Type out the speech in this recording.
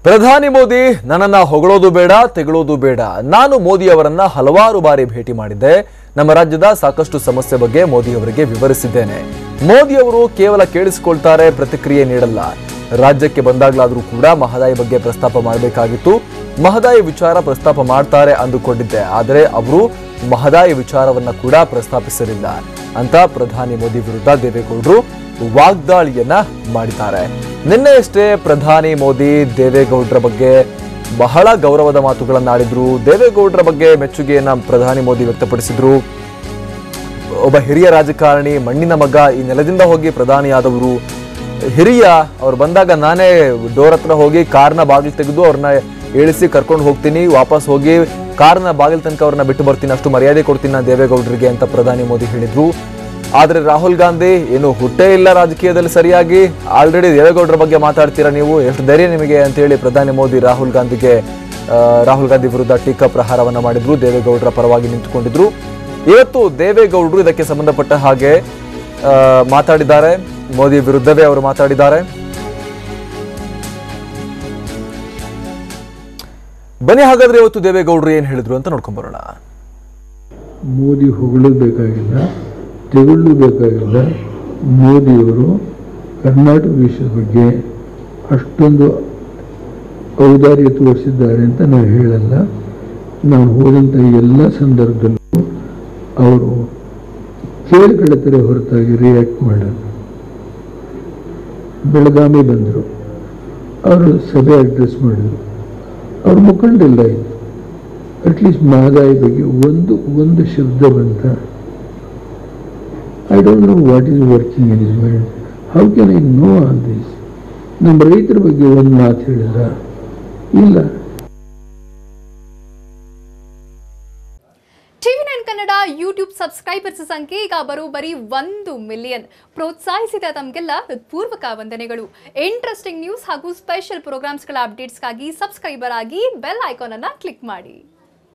ಪ್ರಧಾನಿ ಮೋದಿ ನನ್ನನ್ನ ಹೊಗಳೋದು ಬೇಡ ತೆಗಳೋದು ಬೇಡ. ನಾನು ಮೋದಿ ಅವರನ್ನ ಹಲವಾರು ಬಾರಿ ಭೇಟಿ ಮಾಡಿದ್ದೆ. ನಮ್ಮ ರಾಜ್ಯದ ಸಾಕಷ್ಟು ಸಮಸ್ಯೆ ಬಗ್ಗೆ ಮೋದಿ ಅವರಿಗೆ ವಿವರಿಸಿದ್ದೇನೆ. ಮೋದಿ ಅವರು ಕೇವಲ ಕೇಳಿಸಿಕೊಳ್ತಾರೆ, ಪ್ರತಿಕ್ರಿಯೆ ನೀಡಲ್ಲ. ರಾಜ್ಯಕ್ಕೆ ಬಂದಾಗಲಾದರೂ ಕೂಡ ಮಹದಾಯಿ ಬಗ್ಗೆ ಪ್ರಸ್ತಾಪ ಮಾಡಬೇಕಾಗಿತ್ತು. ಮಹದಾಯಿ ವಿಚಾರ ಪ್ರಸ್ತಾಪ ಮಾಡ್ತಾರೆ ಅಂದುಕೊಂಡಿದ್ದೆ, ಆದರೆ ಅವರು ಮಹದಾಯಿ ವಿಚಾರವನ್ನ ಕೂಡ ಪ್ರಸ್ತಾಪಿಸಲಿಲ್ಲ ಅಂತ ಪ್ರಧಾನಿ ಮೋದಿ ವಿರುದ್ಧ ದೇವೇಗೌಡರು ವಾಗ್ದಾಳಿಯನ್ನ ಮಾಡಿದ್ದಾರೆ. ನಿನ್ನೆಯಷ್ಟೇ ಪ್ರಧಾನಿ ಮೋದಿ ದೇವೇಗೌಡರ ಬಗ್ಗೆ ಬಹಳ ಗೌರವದ ಮಾತುಗಳನ್ನಾಡಿದ್ರು. ದೇವೇಗೌಡರ ಬಗ್ಗೆ ಮೆಚ್ಚುಗೆಯನ್ನ ಪ್ರಧಾನಿ ಮೋದಿ ವ್ಯಕ್ತಪಡಿಸಿದ್ರು. ಒಬ್ಬ ಹಿರಿಯ ರಾಜಕಾರಣಿ, ಮಣ್ಣಿನ ಮಗ, ಈ ನೆಲದಿಂದ ಹೋಗಿ ಪ್ರಧಾನಿಯಾದವರು, ಹಿರಿಯ, ಅವ್ರು ಬಂದಾಗ ನಾನೇ ಡೋರ್ ಹತ್ರ ಹೋಗಿ ಕಾರ್ನ ಬಾಗಿಲು ತೆಗೆದು ಅವ್ರನ್ನ ಇಳಿಸಿ ಕರ್ಕೊಂಡು ಹೋಗ್ತೀನಿ, ವಾಪಸ್ ಹೋಗಿ ಕಾರ್ನ ಬಾಗಿಲು ತನಕ ಅವ್ರನ್ನ ಬಿಟ್ಟು ಬರ್ತೀನಿ, ಅಷ್ಟು ಮರ್ಯಾದೆ ಕೊಡ್ತೀನಿ ನಾನು ದೇವೇಗೌಡರಿಗೆ ಅಂತ ಪ್ರಧಾನಿ ಮೋದಿ ಹೇಳಿದ್ರು. ಆದ್ರೆ ರಾಹುಲ್ ಗಾಂಧಿ ಏನು ಹುಟ್ಟೇ ಇಲ್ಲ ರಾಜಕೀಯದಲ್ಲಿ ಸರಿಯಾಗಿ, ಆಲ್ರೆಡಿ ದೇವೇಗೌಡರ ಬಗ್ಗೆ ಮಾತಾಡ್ತೀರಾ ನೀವು, ಎಷ್ಟು ಧೈರ್ಯ ನಿಮಗೆ ಅಂತ ಹೇಳಿ ಪ್ರಧಾನಿ ಮೋದಿ ರಾಹುಲ್ ಗಾಂಧಿ ವಿರುದ್ಧ ಟೀಕಾ ಪ್ರಹಾರವನ್ನ ಮಾಡಿದ್ರು. ದೇವೇಗೌಡರ ಪರವಾಗಿ ನಿಂತುಕೊಂಡಿದ್ರು. ಇವತ್ತು ದೇವೇಗೌಡರು ಇದಕ್ಕೆ ಸಂಬಂಧಪಟ್ಟ ಹಾಗೆ ಮಾತಾಡಿದ್ದಾರೆ. ಮೋದಿ ವಿರುದ್ಧವೇ ಅವರು ಮಾತಾಡಿದ್ದಾರೆ. ಬನ್ನಿ ಹಾಗಾದ್ರೆ ಇವತ್ತು ದೇವೇಗೌಡರು ಏನ್ ಹೇಳಿದ್ರು ಅಂತ ನೋಡ್ಕೊಂಡ್ ಬರೋಣ. ಮೋದಿ ಹೊಗಳಬೇಕಾಗಿಲ್ಲ, ತೆಗೊಳ್ಳಬೇಕಾಗಿಲ್ಲ. ಮೋದಿಯವರು ಕರ್ನಾಟಕ ವಿಷಯದ ಬಗ್ಗೆ ಅಷ್ಟೊಂದು ಔದಾರ್ಯ ತೋರಿಸಿದ್ದಾರೆ ಅಂತ ನಾವು ಹೇಳಲ್ಲ. ನಾವು ಹೋದಂಥ ಎಲ್ಲ ಸಂದರ್ಭದಲ್ಲೂ ಅವರು ಕೇಳ್ಕೊಳ್ತಾರೆ ಹೊರತಾಗಿ ರಿಯಾಕ್ಟ್ ಮಾಡಲ್ಲ. ಬೆಳಗಾವಿ ಬಂದರು, ಅವರು ಸಭೆ ಅಡ್ರೆಸ್ ಮಾಡಿದರು, ಅವ್ರ ಮುಖಂಡರೆಲ್ಲ ಇತ್ತು. ಅಟ್ಲೀಸ್ಟ್ ಮಹದಾಯಿ ಬಗ್ಗೆ ಒಂದು ಶಬ್ದ ಬಂತ. I don't know what is working in his mind. How can I know all this? ನಮ್ಮ ರೈತರ ಬಗ್ಗೆ ಒಂದು ಮಾತು ಹೇಳಿದ್ರ ಇಲ್ಲ. TV9 ಕನ್ನಡ ಯೂಟ್ಯೂಬ್ ಸಬ್ಸ್ಕ್ರೈಬರ್ಸ್ ಸಂಖ್ಯೆ ಈಗ ಬರೋಬ್ಬರಿ 1 ಮಿಲಿಯನ್. ಪ್ರೋತ್ಸಾಹಿಸಿದ ತಮಗೆಲ್ಲ ಪೂರ್ವಕ ವಂದನೆಗಳು. ಇಂಟ್ರೆಸ್ಟಿಂಗ್ ನ್ಯೂಸ್ ಹಾಗೂ ಸ್ಪೆಷಲ್ ಪ್ರೋಗ್ರಾಮ್ಸ್ಗಳ ಅಪ್ಡೇಟ್ಸ್ಗಾಗಿ ಸಬ್ಸ್ಕ್ರೈಬರ್ ಆಗಿ ಬೆಲ್ ಐಕಾನ್ ಅನ್ನು ಕ್ಲಿಕ್ ಮಾಡಿ.